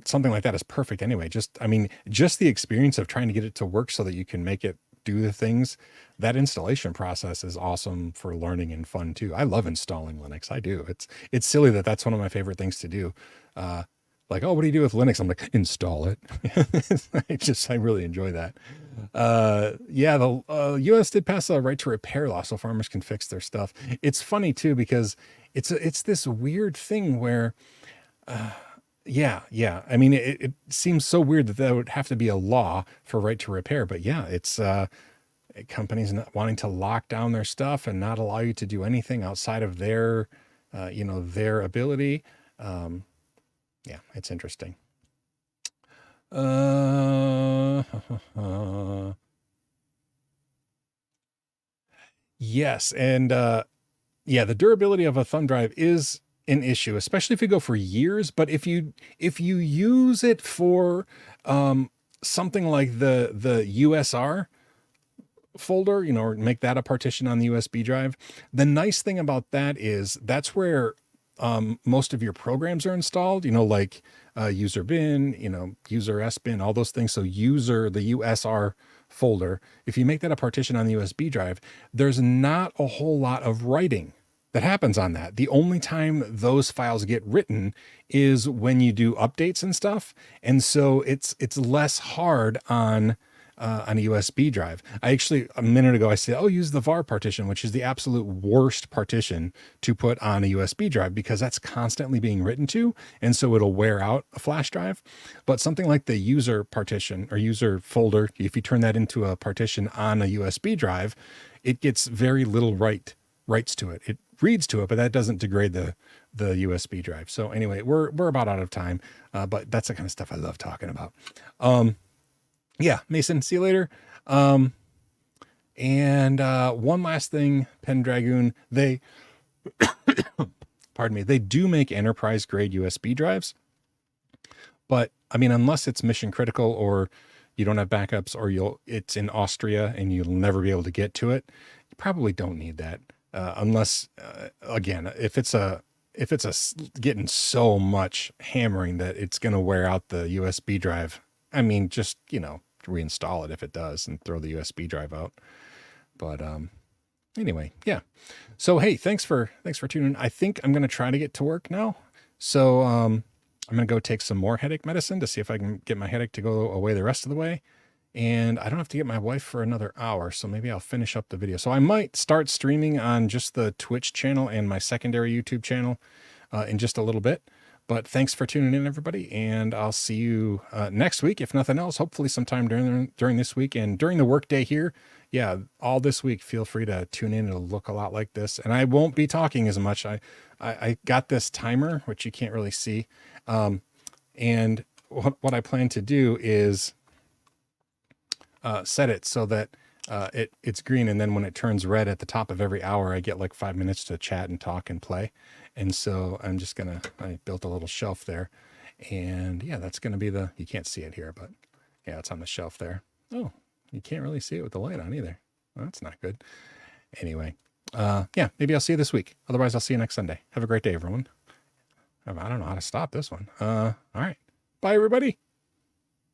something like that is perfect anyway. Just the experience of trying to get it to work so that you can make it do the things. That installation process is awesome for learning and fun too. I love installing Linux. I do. It's silly that that's one of my favorite things to do. Like, oh, what do you do with Linux? I'm like, install it. I really enjoy that. Yeah, the US did pass a right to repair law so farmers can fix their stuff. It's funny too, because it's this weird thing where, yeah. I mean, it seems so weird that there would have to be a law for right to repair, but yeah, it's companies not wanting to lock down their stuff and not allow you to do anything outside of their, their ability. Yeah, it's interesting. Yes, and yeah, the durability of a thumb drive is an issue, especially if you go for years. But if you use it for something like the USR folder, or make that a partition on the USB drive, the nice thing about that is that's where most of your programs are installed, like user bin, user sbin, all those things. So the USR folder, if you make that a partition on the USB drive, there's not a whole lot of writing that happens on that. The only time those files get written is when you do updates and stuff. And so it's less hard on a USB drive. I actually, a minute ago, I said, oh, use the var partition, which is the absolute worst partition to put on a USB drive because that's constantly being written to. And so it'll wear out a flash drive. But something like the user partition or user folder, if you turn that into a partition on a USB drive, it gets very little writes to it. It reads to it, but that doesn't degrade the USB drive. So anyway, we're about out of time, but that's the kind of stuff I love talking about. Yeah, Mason, see you later. And one last thing, Pendragoon, they, pardon me, they do make enterprise grade USB drives, but I mean, unless it's mission critical or you don't have backups or it's in Austria and you'll never be able to get to it, you probably don't need that. Unless, again, if it's getting so much hammering that it's going to wear out the USB drive, I mean, just, reinstall it if it does and throw the USB drive out. But anyway, yeah. So hey, thanks for tuning in. I think I'm going to try to get to work now. So I'm going to go take some more headache medicine to see if I can get my headache to go away the rest of the way. And I don't have to get my wife for another hour, so maybe I'll finish up the video. So I might start streaming on just the Twitch channel and my secondary YouTube channel in just a little bit. But thanks for tuning in, everybody, and I'll see you next week, if nothing else, hopefully sometime during this week and during the workday here. Yeah, all this week, feel free to tune in. It'll look a lot like this, and I won't be talking as much. I got this timer, which you can't really see, and what I plan to do is set it so that it's green, and then when it turns red at the top of every hour, I get like 5 minutes to chat and talk and play. And so I'm just gonna, I built a little shelf there, and yeah, that's gonna be the, you can't see it here, but yeah, it's on the shelf there. Oh, you can't really see it with the light on either. Well, that's not good. Anyway, yeah, maybe I'll see you this week. Otherwise, I'll see you next Sunday. Have a great day, everyone. I don't know how to stop this one. All right. Bye, everybody.